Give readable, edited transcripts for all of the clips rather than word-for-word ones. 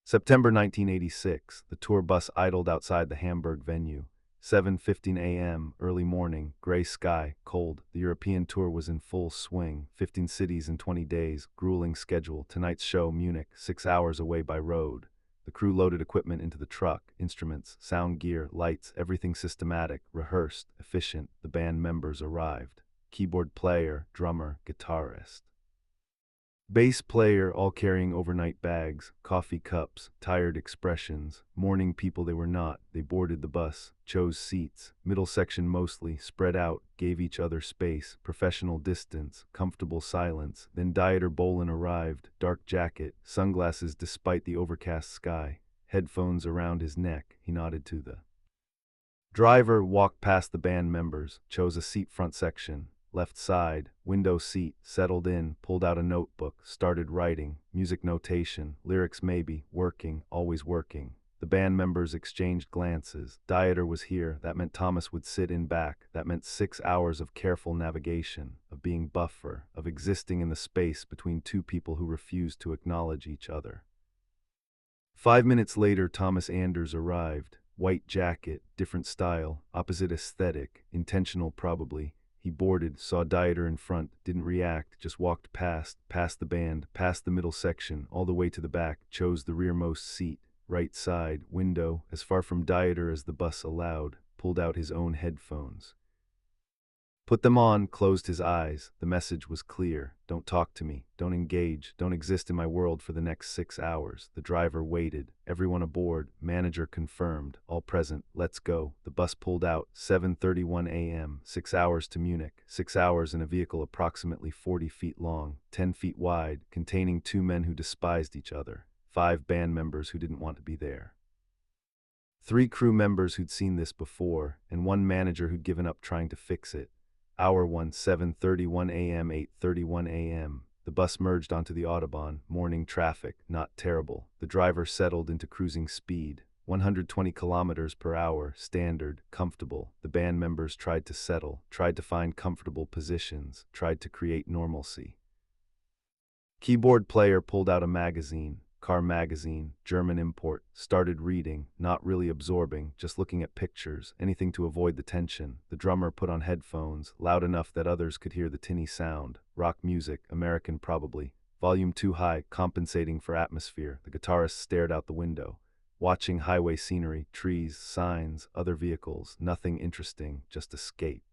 September 1986, the tour bus idled outside the Hamburg venue. 7:15 a.m., early morning, gray sky, cold. The European tour was in full swing. 15 cities in 20 days, grueling schedule. Tonight's show, Munich, 6 hours away by road. The crew loaded equipment into the truck, instruments, sound gear, lights, everything systematic, rehearsed, efficient. The band members arrived. Keyboard player, drummer, guitarist. Bass player, all carrying overnight bags, coffee cups, tired expressions. Morning people they were not. They boarded the bus, chose seats, middle section mostly, spread out, gave each other space, professional distance, comfortable silence. Then Dieter Bohlen arrived, dark jacket, sunglasses despite the overcast sky, headphones around his neck. He nodded to the driver, walked past the band members, chose a seat front section. Left side, window seat, settled in, pulled out a notebook, started writing, music notation, lyrics maybe, working, always working. The band members exchanged glances. Dieter was here, that meant Thomas would sit in back, that meant 6 hours of careful navigation, of being buffer, of existing in the space between two people who refused to acknowledge each other. 5 minutes later, Thomas Anders arrived, white jacket, different style, opposite aesthetic, intentional probably. He boarded, saw Dieter in front, didn't react, just walked past the band, past the middle section, all the way to the back, chose the rearmost seat, right side, window, as far from Dieter as the bus allowed, pulled out his own headphones. Put them on, closed his eyes. The message was clear. Don't talk to me. Don't engage. Don't exist in my world for the next 6 hours. The driver waited. Everyone aboard. Manager confirmed. All present. Let's go. The bus pulled out. 7:31 a.m. 6 hours to Munich. 6 hours in a vehicle approximately 40 feet long, 10 feet wide, containing 2 men who despised each other. 5 band members who didn't want to be there. 3 crew members who'd seen this before, and 1 manager who'd given up trying to fix it. Hour 1, 7:31 a.m., 8:31 a.m. The bus merged onto the autobahn. Morning traffic, not terrible. The driver settled into cruising speed. 120 kilometers per hour, standard, comfortable. The band members tried to settle, tried to find comfortable positions, tried to create normalcy. Keyboard player pulled out a magazine. Car magazine, German import, started reading, not really absorbing, just looking at pictures, anything to avoid the tension. The drummer put on headphones, loud enough that others could hear the tinny sound. Rock music, American probably. Volume too high, compensating for atmosphere. The guitarist stared out the window, watching highway scenery, trees, signs, other vehicles, nothing interesting, just escape.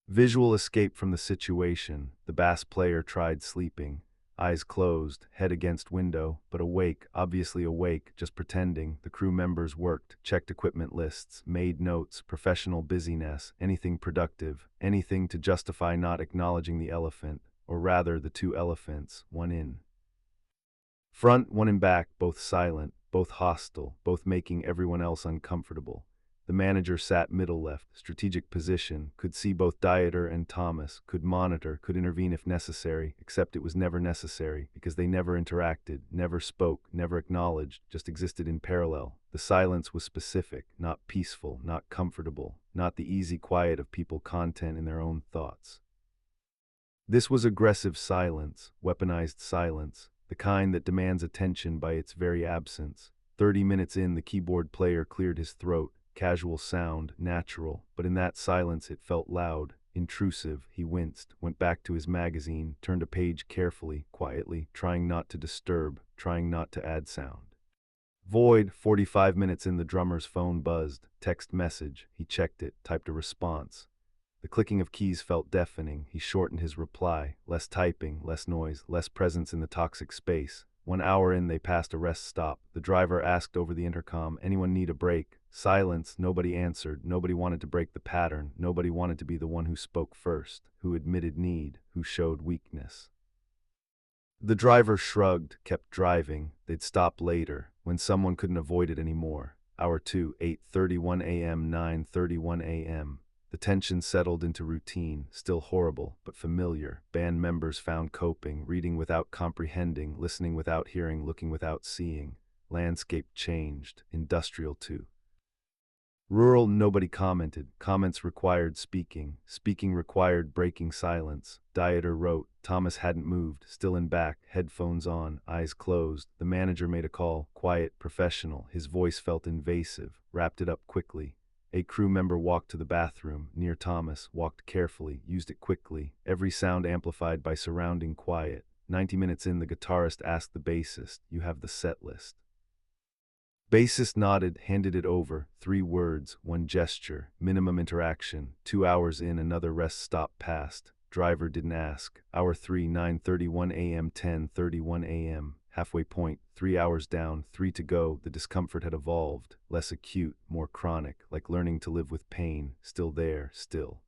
Visual escape from the situation. The bass player tried sleeping. Eyes closed, head against window, but awake, obviously awake, just pretending. The crew members worked, checked equipment lists, made notes, professional busyness, anything productive, anything to justify not acknowledging the elephant, or rather the 2 elephants, one in front, one in back, both silent, both hostile, both making everyone else uncomfortable. The manager sat middle left, strategic position, could see both Dieter and Thomas, could monitor, could intervene if necessary, except it was never necessary, because they never interacted, never spoke, never acknowledged, just existed in parallel. The silence was specific, not peaceful, not comfortable, not the easy quiet of people content in their own thoughts. This was aggressive silence, weaponized silence, the kind that demands attention by its very absence. 30 minutes in, the keyboard player cleared his throat. Casual sound, natural, but in that silence it felt loud, intrusive. He winced, went back to his magazine, turned a page carefully, quietly, trying not to disturb, trying not to add sound. Void. 45 minutes in, the drummer's phone buzzed. Text message. He checked it, typed a response. The clicking of keys felt deafening. He shortened his reply. Less typing, less noise, less presence in the toxic space. 1 hour in, they passed a rest stop. The driver asked over the intercom, "Anyone need a break?" Silence. Nobody answered. Nobody wanted to break the pattern. Nobody wanted to be the one who spoke first, who admitted need, who showed weakness. The driver shrugged, kept driving. They'd stop later, when someone couldn't avoid it anymore. Hour 2, 8:31 a.m., 9:31 a.m. The tension settled into routine, still horrible, but familiar. Band members found coping, reading without comprehending, listening without hearing, looking without seeing. Landscape changed, industrial too. Rural, nobody commented. Comments required speaking. Speaking required breaking silence. Dieter wrote. Thomas hadn't moved, still in back, headphones on, eyes closed. The manager made a call, quiet, professional. His voice felt invasive, wrapped it up quickly. A crew member walked to the bathroom, near Thomas, walked carefully, used it quickly, every sound amplified by surrounding quiet. 90 minutes in, the guitarist asked the bassist, "You have the set list?" Bassist nodded, handed it over. 3 words, 1 gesture, minimum interaction. 2 hours in, another rest stop passed. Driver didn't ask. Hour 3, 9:31 a.m., 10:31 a.m. Halfway point, 3 hours down, 3 to go. The discomfort had evolved, less acute, more chronic, like learning to live with pain, still there, still.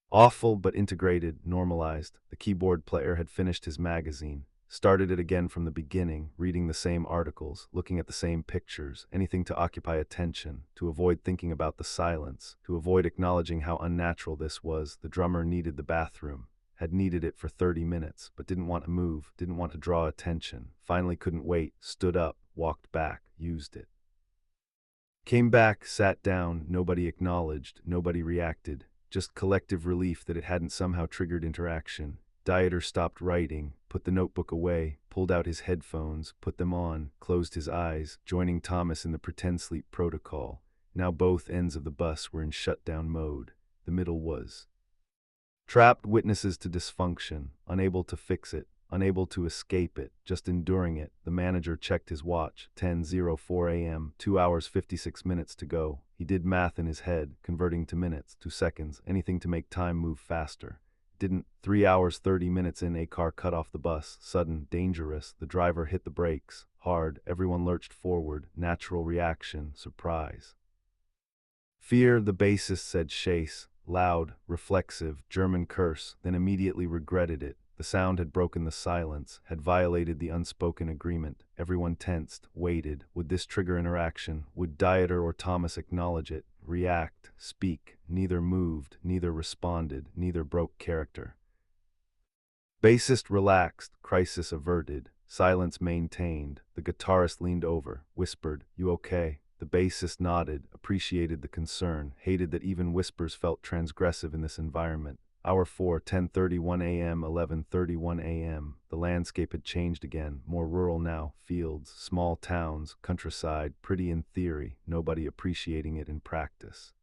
Awful but integrated, normalized. The keyboard player had finished his magazine. Started it again from the beginning, reading the same articles, looking at the same pictures, anything to occupy attention, to avoid thinking about the silence, to avoid acknowledging how unnatural this was. The drummer needed the bathroom, had needed it for 30 minutes, but didn't want to move, didn't want to draw attention, finally couldn't wait, stood up, walked back, used it. Came back, sat down, nobody acknowledged, nobody reacted, just collective relief that it hadn't somehow triggered interaction. Dieter stopped writing, put the notebook away, pulled out his headphones, put them on, closed his eyes, joining Thomas in the pretend sleep protocol. Now both ends of the bus were in shutdown mode. The middle was trapped, witnesses to dysfunction, unable to fix it, unable to escape it, just enduring it. The manager checked his watch, 10:04 a.m., 2 hours 56 minutes to go. He did math in his head, converting to minutes, to seconds, anything to make time move faster. Didn't. 3 hours 30 minutes in, a car cut off the bus, sudden, dangerous. The driver hit the brakes, hard. Everyone lurched forward, natural reaction, surprise. Fear, the bassist said chase, loud, reflexive, German curse, then immediately regretted it. The sound had broken the silence, had violated the unspoken agreement. Everyone tensed, waited. Would this trigger interaction? Would Dieter or Thomas acknowledge it, react, speak? Neither moved, neither responded, neither broke character. Bassist relaxed, crisis averted, silence maintained. The guitarist leaned over, whispered, "You okay?" The bassist nodded, appreciated the concern, hated that even whispers felt transgressive in this environment. Hour 4, 10:31 a.m., 11:31 a.m. The landscape had changed again, more rural now, fields, small towns, countryside, pretty in theory, nobody appreciating it in practice.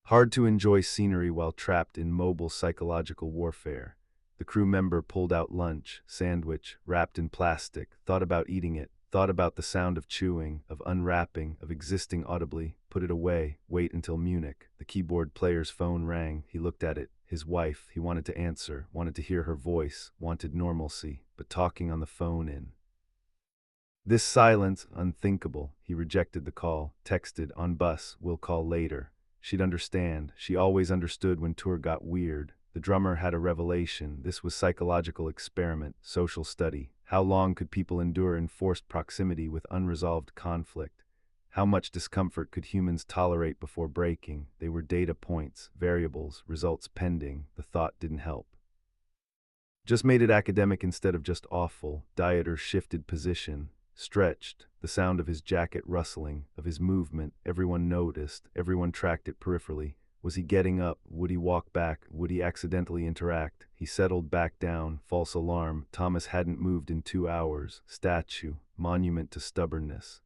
Hard to enjoy scenery while trapped in mobile psychological warfare. The crew member pulled out lunch, sandwich, wrapped in plastic, thought about eating it, thought about the sound of chewing, of unwrapping, of existing audibly, put it away, wait until Munich. The keyboard player's phone rang, he looked at it. His wife, he wanted to answer, wanted to hear her voice, wanted normalcy, but talking on the phone in this silence, unthinkable. He rejected the call, texted, "On bus, we'll call later." She'd understand. She always understood when tour got weird. The drummer had a revelation. This was psychological experiment, social study. How long could people endure enforced proximity with unresolved conflict? How much discomfort could humans tolerate before breaking? They were data points, variables, results pending. The thought didn't help. Just made it academic instead of just awful. Dieter shifted position, stretched, the sound of his jacket rustling, of his movement. Everyone noticed, everyone tracked it peripherally. Was he getting up? Would he walk back? Would he accidentally interact? He settled back down, false alarm. Thomas hadn't moved in 2 hours. Statue, monument to stubbornness.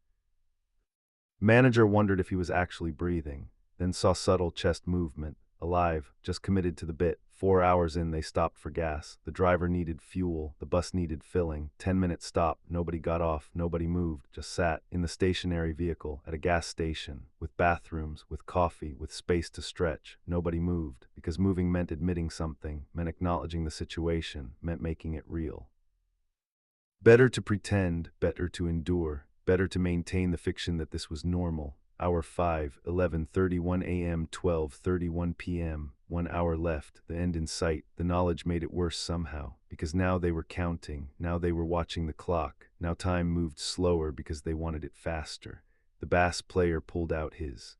Manager wondered if he was actually breathing, then saw subtle chest movement. Alive, just committed to the bit. 4 hours in, they stopped for gas. The driver needed fuel, the bus needed filling. 10-minute stop, nobody got off, nobody moved, just sat in the stationary vehicle at a gas station, with bathrooms, with coffee, with space to stretch. Nobody moved, because moving meant admitting something, meant acknowledging the situation, meant making it real. Better to pretend, better to endure, better to maintain the fiction that this was normal. Hour 5, 11:31 a.m., 12:31 p.m., 1 hour left, the end in sight. The knowledge made it worse somehow, because now they were counting, now they were watching the clock, now time moved slower because they wanted it faster. The bass player pulled out his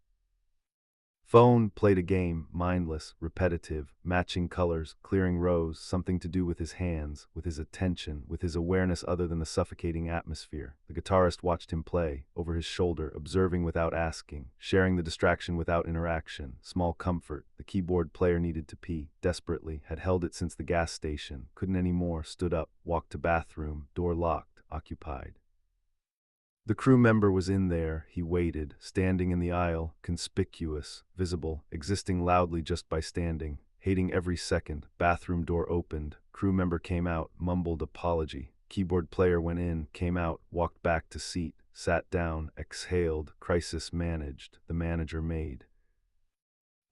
Phone played a game, mindless, repetitive, matching colors, clearing rows, something to do with his hands, with his attention, with his awareness other than the suffocating atmosphere. The guitarist watched him play, over his shoulder, observing without asking, sharing the distraction without interaction. Small comfort. The keyboard player needed to pee, desperately, had held it since the gas station, couldn't anymore, stood up, walked to bathroom, door locked, occupied. The crew member was in there. He waited, standing in the aisle, conspicuous, visible, existing loudly just by standing, hating every second. Bathroom door opened. Crew member came out, mumbled apology. Keyboard player went in, came out, walked back to seat, sat down, exhaled, crisis managed. The manager made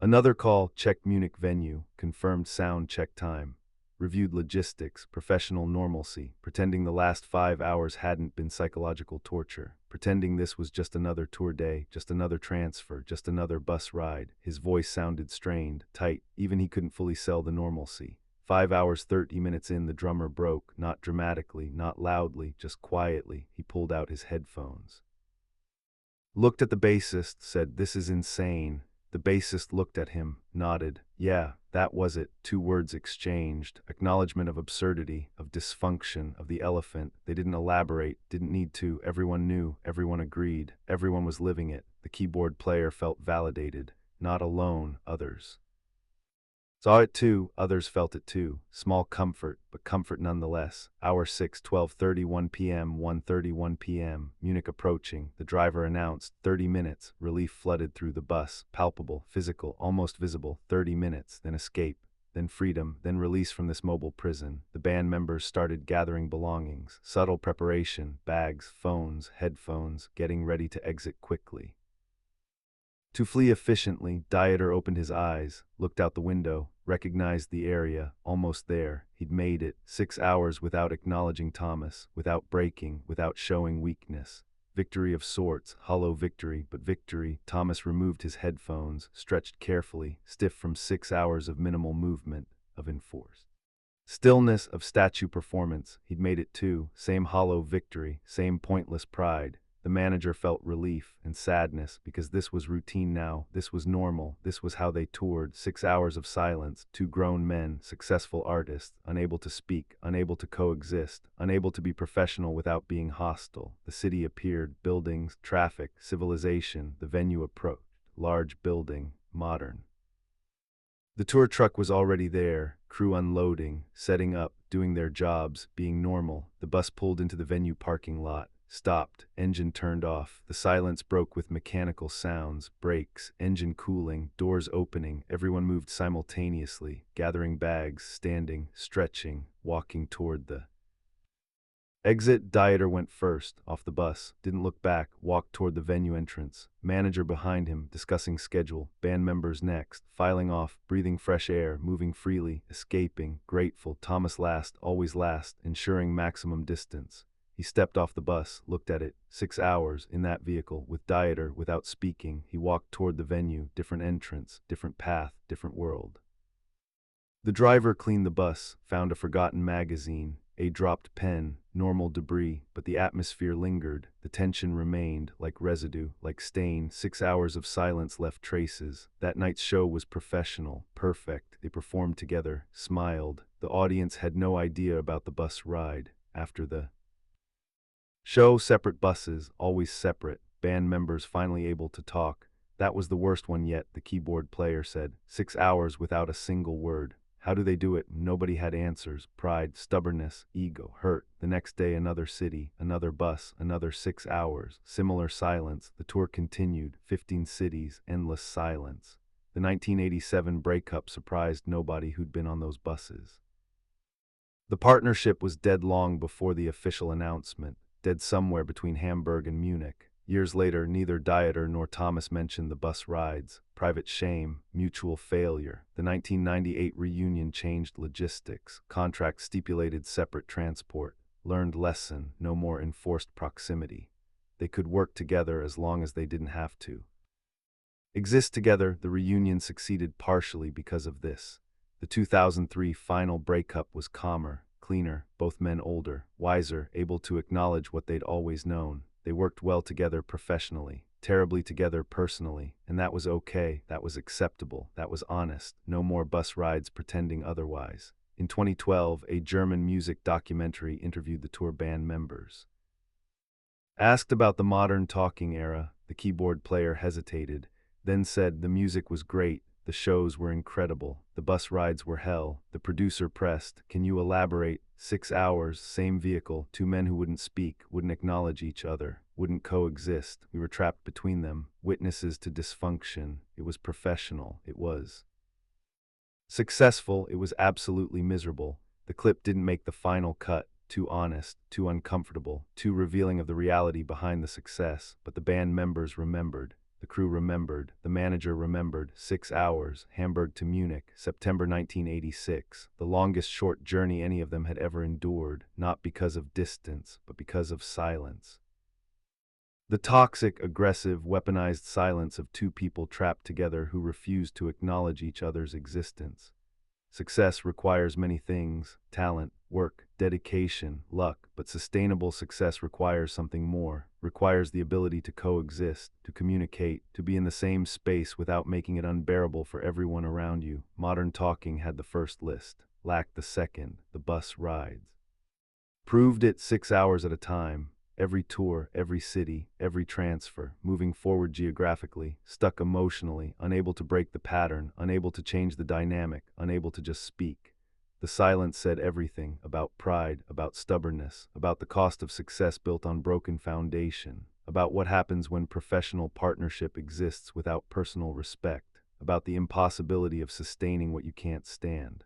another call, checked Munich venue, confirmed sound check time. Reviewed logistics, professional normalcy, pretending the last 5 hours hadn't been psychological torture, pretending this was just another tour day, just another transfer, just another bus ride. His voice sounded strained, tight, even he couldn't fully sell the normalcy. 5 hours 30 minutes in, the drummer broke, not dramatically, not loudly, just quietly. He pulled out his headphones. Looked at the bassist, said, "This is insane." The bassist looked at him, nodded. Yeah, that was it. 2 words exchanged. Acknowledgement of absurdity, of dysfunction, of the elephant. They didn't elaborate, didn't need to. Everyone knew, everyone agreed, everyone was living it. The keyboard player felt validated. Not alone, others saw it too, others felt it too. Small comfort, but comfort nonetheless. Hour 6, 12:31 p.m., 1:31 p.m. Munich approaching. The driver announced, 30 minutes. Relief flooded through the bus. Palpable, physical, almost visible. 30 minutes, then escape, then freedom, then release from this mobile prison. The band members started gathering belongings. Subtle preparation, bags, phones, headphones, getting ready to exit quickly. To flee efficiently, Dieter opened his eyes, looked out the window, recognized the area, almost there. He'd made it. 6 hours without acknowledging Thomas, without breaking, without showing weakness. Victory of sorts, hollow victory, but victory. Thomas removed his headphones, stretched carefully, stiff from 6 hours of minimal movement, of enforced stillness, of statue performance. He'd made it too. Same hollow victory, same pointless pride. The manager felt relief and sadness because this was routine now, this was normal, this was how they toured. 6 hours of silence, 2 grown men, successful artists, unable to speak, unable to coexist, unable to be professional without being hostile. The city appeared, buildings, traffic, civilization. The venue approached, large building, modern. The tour truck was already there, crew unloading, setting up, doing their jobs, being normal. The bus pulled into the venue parking lot. Stopped, engine turned off. The silence broke with mechanical sounds, brakes, engine cooling, doors opening. Everyone moved simultaneously, gathering bags, standing, stretching, walking toward the exit. Dieter went first, off the bus, didn't look back, walked toward the venue entrance. Manager behind him, discussing schedule, band members next, filing off, breathing fresh air, moving freely, escaping, grateful. Thomas last, always last, ensuring maximum distance. He stepped off the bus, looked at it. 6 hours, in that vehicle, with Dieter, without speaking. He walked toward the venue, different entrance, different path, different world. The driver cleaned the bus, found a forgotten magazine, a dropped pen, normal debris, but the atmosphere lingered. The tension remained, like residue, like stain. 6 hours of silence left traces. That night's show was professional, perfect. They performed together, smiled. The audience had no idea about the bus ride. After the show, separate buses, always separate, band members finally able to talk. That was the worst one yet, the keyboard player said. 6 hours without a single word. How do they do it? Nobody had answers. Pride, stubbornness, ego, hurt. The next day, another city, another bus, another 6 hours. Similar silence. The tour continued. 15 cities, endless silence. The 1987 breakup surprised nobody who'd been on those buses. The partnership was dead long before the official announcement. Dead somewhere between Hamburg and Munich. Years later, neither Dieter nor Thomas mentioned the bus rides. Private shame, mutual failure. The 1998 reunion changed logistics. Contract stipulated separate transport. Learned lesson, no more enforced proximity. They could work together as long as they didn't have to exist together. The reunion succeeded partially because of this. The 2003 final breakup was calmer, cleaner, both men older, wiser, able to acknowledge what they'd always known. They worked well together professionally. terribly together personally, and that was okay, that was acceptable, that was honest, no more bus rides pretending otherwise. In 2012, a German music documentary interviewed the tour band members. Asked about the modern talking era, the keyboard player hesitated, then said the music was great, the shows were incredible, the bus rides were hell. The producer pressed, "Can you elaborate?" 6 hours, same vehicle, two men who wouldn't speak, wouldn't acknowledge each other, wouldn't coexist. We were trapped between them, witnesses to dysfunction. It was professional. It was successful. It was absolutely miserable. The clip didn't make the final cut. Too honest, too uncomfortable, too revealing of the reality behind the success, but the band members remembered. The crew remembered, the manager remembered. 6 hours, Hamburg to Munich, September 1986, the longest short journey any of them had ever endured, not because of distance, but because of silence. The toxic, aggressive, weaponized silence of two people trapped together who refused to acknowledge each other's existence. Success requires many things: talent, work, dedication, luck, but sustainable success requires something more, requires the ability to coexist, to communicate, to be in the same space without making it unbearable for everyone around you. Modern talking had the first list, lacked the second, the bus rides. Proved it 6 hours at a time. Every tour, every city, every transfer, moving forward geographically, stuck emotionally, unable to break the pattern, unable to change the dynamic, unable to just speak. The silence said everything about pride, about stubbornness, about the cost of success built on broken foundation, about what happens when professional partnership exists without personal respect, about the impossibility of sustaining what you can't stand.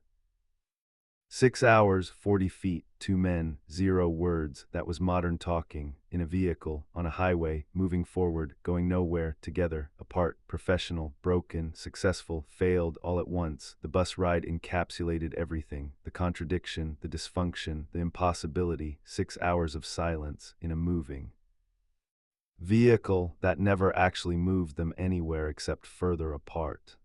6 hours, 40 feet, two men, 0 words. That was modern talking, in a vehicle, on a highway, moving forward, going nowhere, together, apart, professional, broken, successful, failed, all at once. The bus ride encapsulated everything, the contradiction, the dysfunction, the impossibility. 6 hours of silence, in a moving vehicle that never actually moved them anywhere except further apart.